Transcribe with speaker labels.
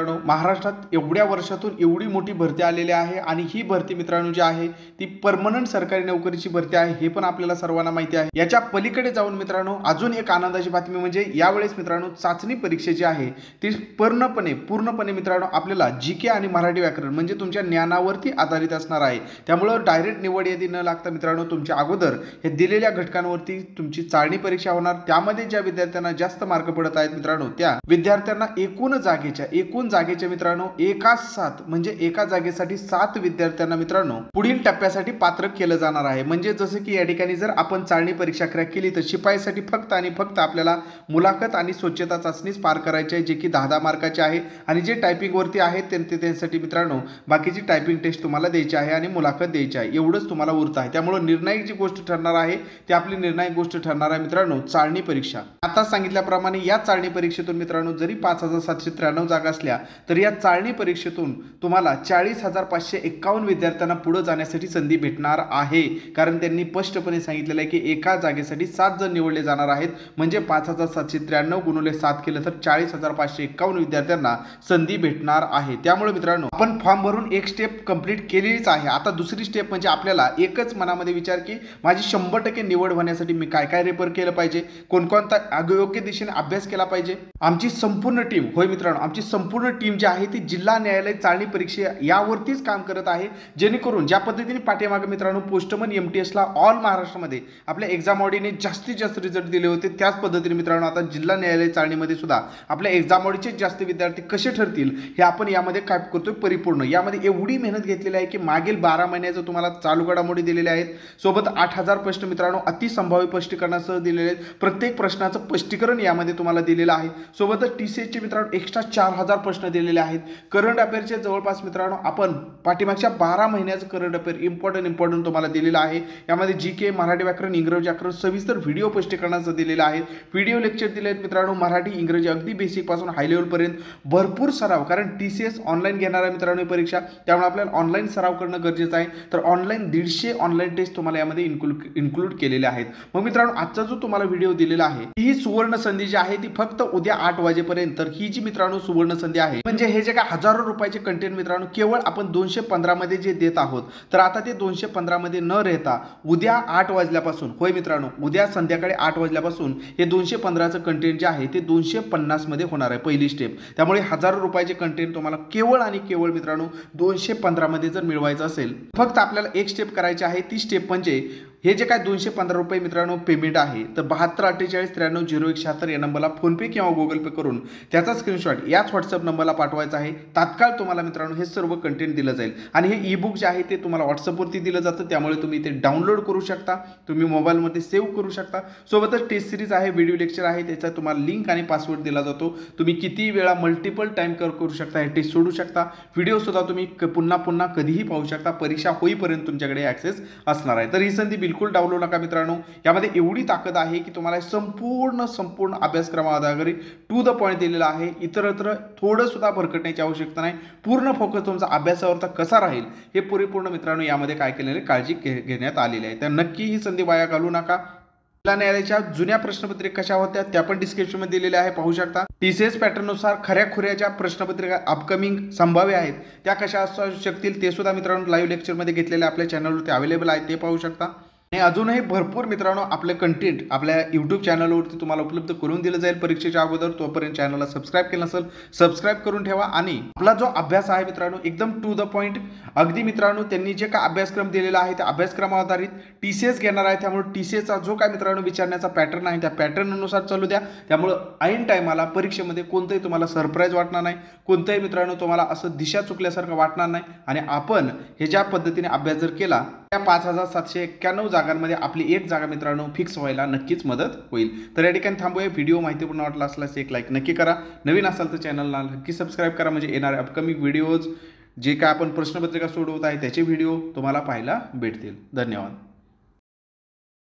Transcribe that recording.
Speaker 1: मित्रांनो, महाराष्ट्रात एवढ्या वर्षातून एवढी मोठी भरती आलेली आहे आणि ही भरती मित्रांनो जी आहे ती परमनंट सरकारी नोकरीची भरती आहे, हे पण आपल्याला सर्वांना माहिती आहे। याच्या पलीकडे जाऊन मित्रांनो अजून एक आनंदाची बातमी म्हणजे यावेळेस मित्रांनो चाचणी परीक्षा जी आहे ती पूर्णपणे मित्रांनो आपल्याला जीके आणि मराठी व्याकरण म्हणजे तुमच्या ज्ञानावरती आधारित असणार आहे। त्यामुळे डायरेक्ट निवड यादी न लागता मित्रांनो तुमच्या अगोदर हे दिलेल्या घटकांवरती तुमची चाचणी परीक्षा होणार। त्यामध्ये ज्या विद्यार्थ्यांना जास्त मार्क पडत आहेत मित्रांनो त्या विद्यार्थ्यांना एकूण जागेच्या मित्रांनो एका जागेसाठी 7 विद्यार्थ्यांना मित्रांनो पुढील टप्प्यासाठी पात्र केलं जाणार आहे। म्हणजे जसं की या ठिकाणी जर आपण चाचणी परीक्षा क्रॅक केली तर शिपाईसाठी फक्त आणि फक्त आपल्याला मुलाखत आणि स्वच्छता चाचणीच पार करायची आहे, जे की 10 मार्काचे आहे आणि जे टायपिंग वरती आहे त्यांच्यासाठी मित्रांनो बाकीची टायपिंग टेस्ट तुम्हाला द्यायची आहे आणि मुलाखत द्यायची आहे, एवढंच तुम्हाला उरत आहे। त्यामुळे निर्णायक जी गोष्ट ठरणार आहे ती आपली निर्णायक गोष्ट ठरणार आहे मित्रांनो चाचणी परीक्षा। आता सांगितल्याप्रमाणे या चाचणी परीक्षेतून मित्रांनो जरी 5793 जागा असल्या तर या चाचणी परीक्षेतून तुम्हाला 40,551 विद्यार्थ्यांना पुढे जाण्यासाठी संधी भेटणार आहे। कारण त्यांनी स्पष्टपणे सांगितलेलं आहे की एका जागेसाठी 7 जण निवडले जाणार आहेत, म्हणजे 5793 गुणिले 7 केलं तर 40,551 विद्यार्थ्यांना संधी भेटणार आहे। त्यामुळे मित्रांनो आपण फॉर्म भरून एक स्टेप कंप्लीट केलीच आहे। आता दुसरी स्टेप म्हणजे आपल्याला एकच मनामध्ये विचार की माझी 100% निवड होण्यासाठी मी काय काय रेफर केलं पाहिजे, कोणकोणता योग्य दिशेने अभ्यास केला पाहिजे। आमची संपूर्ण टीम होय मित्रांनो आमची संपूर्ण टीम जी आहे ती जिल्हा न्यायालय चाचणी परीक्षा यावरतीच काम करत आहे, जेणेकरून ज्या पद्धतीने पाठीमागे मित्रांनो पोस्टमन MTSला ऑल महाराष्ट्रामध्ये आपल्या एक्झाम ऑडीने जास्तीत जास्त रिझल्ट दिले होते, त्याच पद्धतीने मित्रांनो आता जिल्हा न्यायालय चाचणीमध्ये सुद्धा आपल्या एक्झाम ऑडीचे जास्त विद्यार्थी कसे ठरतील हे आपण यामध्ये काय करतोय परिपूर्ण यामध्ये एवढी मेहनत घेतलेली आहे की मागील 12 महिन्याचं तुम्हाला चालू घडामोडी दिलेल्या आहेत, सोबत 8000 प्रश्न मित्रांनो अतिसंभाव्य स्पष्टीकरणासह दिलेले आहेत। प्रत्येक प्रश्नाचं स्पष्टीकरण यामध्ये तुम्हाला दिलेलं आहे, सोबतच TCSचे मित्रांनो एक्स्ट्रा 4000 प्रश्न दिलेले आहेत। करंट अफेअरचे जवळपास मित्रांनो आपण पाठीमागच्या 12 महिन्याचं करंट अफेअर इम्पॉर्टंट तुम्हाला दिलेलं आहे। यामध्ये जीके मराठी व्याकरण इंग्रजी व्याकरण सविस्तर व्हिडिओ स्पष्टीकरणासह दिलेलं आहे, व्हिडिओ लेक्चर दिले आहेत मित्रांनो मराठी इंग्रजी अगदी बेसिक पासून हाय लेवल पर्यंत भरपूर सराव, कारण TCS ऑनलाईन घेणार आहे मित्रांनो परीक्षा, त्यामुळे आपल्याला ऑनलाईन सराव करणं गरजेचं आहे। तर ऑनलाईन 150 ऑनलाईन टेस्ट तुम्हाला यामध्ये इन्क्लूड केलेले आहेत। मग मित्रांनो आजचा जो तुम्हाला व्हिडिओ दिलेला आहे ही सुवर्ण संधी जी आहे ती फक्त उद्या 8 वाजेपर्यंत, तर ही जी मित्रांनो सुवर्ण संधी आहे म्हणजे हे जे काय हजारो रुपयाचे कंटेंट मित्रांनो केवळ आपण 215 मध्ये जे देत आहोत, तर आता ते 215 मध्ये न रहता उद्या 8 वाजल्यापासून होय मित्रांनो उद्या संध्याकाळी 8 वाजल्यापासून हे 215चं कंटेंट जे आहे ते 250 मध्ये होणार आहे पहिली स्टेप। त्यामुळे हजारो रुपयाचे कंटेंट तुम्हाला केवळ आणि केवळ मित्रांनो 215 मध्ये जर मिळवायचं असेल फक्त आपल्याला एक स्टेप करायची आहे। ती स्टेप म्हणजे हे जे काय 215 रुपये मित्रांनो पेमेंट आहे तर 7248930176 या नंबरला फोन पे किंवा गुगल पे करून त्याचा स्क्रीनशॉट याच व्हॉट्सअप नंबरला पाठवायचा आहे। तात्काळ तुम्हाला मित्रांनो हे सर्व कंटेंट दिलं जाईल आणि हे ई बुक जे आहे ते तुम्हाला व्हॉट्सअपवरती दिलं जातं, त्यामुळे तुम्ही ते डाउनलोड करू शकता, तुम्ही मोबाईलमध्ये सेव्ह करू शकता। सोबतच टेस्ट सिरीज आहे, व्हिडिओ लेक्चर आहे, त्याचा तुम्हाला लिंक आणि पासवर्ड दिला जातो, तुम्ही किती वेळा मल्टिपल टाइम करू शकता, हे टेस्ट सोडू शकता, व्हिडिओ सुद्धा तुम्ही पुन्हा कधीही पाहू शकता, परीक्षा होईपर्यंत तुमच्याकडे ॲक्सेस असणार आहे। तर ही संधी बिलकुल डावलू नका मित्रांनो, यामध्ये एवढी ताकद आहे की तुम्हाला संपूर्ण अभ्यासक्रमावर टू द पॉइंट दिलेला आहे, इतरत्र थोडं सुद्धा भरकटण्याची आवश्यकता नाही, पूर्ण फोकस तुमचा अभ्यासावर कसा राहील हे परिपूर्ण मित्रांनो यामध्ये काय केलेले काळजी घेण्यात आलेली आहे। तर नक्की ही संधी वाया घालू नका। जिल्हा न्यायालयाच्या जुन्या प्रश्नपत्रिका कशा होत्या त्या पण डिस्क्रिप्शन मध्ये दिलेल्या आहे, पाहू शकता। TCS पॅटर्न नुसार खऱ्या प्रश्नपत्रिका अपकमिंग संभाव्य आहेत त्या कशा असू शकतील ते सुद्धा मित्रांनो लाईव्ह लेक्चर मध्ये घेतलेले आपल्या चॅनलवरती अवेलेबल आहे, ते पाहू शकता। आणि अजूनही भरपूर मित्रांनो आपले कंटेंट आपल्या यूट्यूब चॅनलवरती तुम्हाला उपलब्ध करून दिलं जाईल परीक्षेच्या अगोदर। तोपर्यंत चॅनलला सबस्क्राईब केलं नसेल सबस्क्राईब करून ठेवा आणि आपला जो अभ्यास आहे मित्रांनो एकदम टू द पॉइंट अगदी मित्रांनो त्यांनी जे काय अभ्यासक्रम दिलेला आहे त्या अभ्यासक्रमावर आधारित TCS घेणार आहे, त्यामुळे TCSचा जो काय मित्रांनो विचारण्याचा पॅटर्न आहे त्या पॅटर्ननुसार चालू द्या। त्यामुळे ऐन टायमाला परीक्षेमध्ये कोणतंही तुम्हाला सरप्राईज वाटणार नाही, कोणतंही मित्रांनो तुम्हाला असं दिशा चुकल्यासारखं वाटणार नाही आणि आपण हे ज्या पद्धतीने अभ्यास जर केला त्या 5791 जागांमध्ये आपली एक जागा मित्रांनो फिक्स व्हायला नक्कीच मदत होईल। तर या ठिकाणी थांबूया। व्हिडिओ माहितीपूर्ण वाटला असल्यास एक लाईक नक्की करा, नवीन असाल तर चॅनलला नक्की सबस्क्राईब करा, म्हणजे येणारे अपकमिंग व्हिडिओज जे काय आपण प्रश्नपत्रिका सोडवत आहे त्याचे व्हिडिओ तुम्हाला पाहायला भेटतील। धन्यवाद।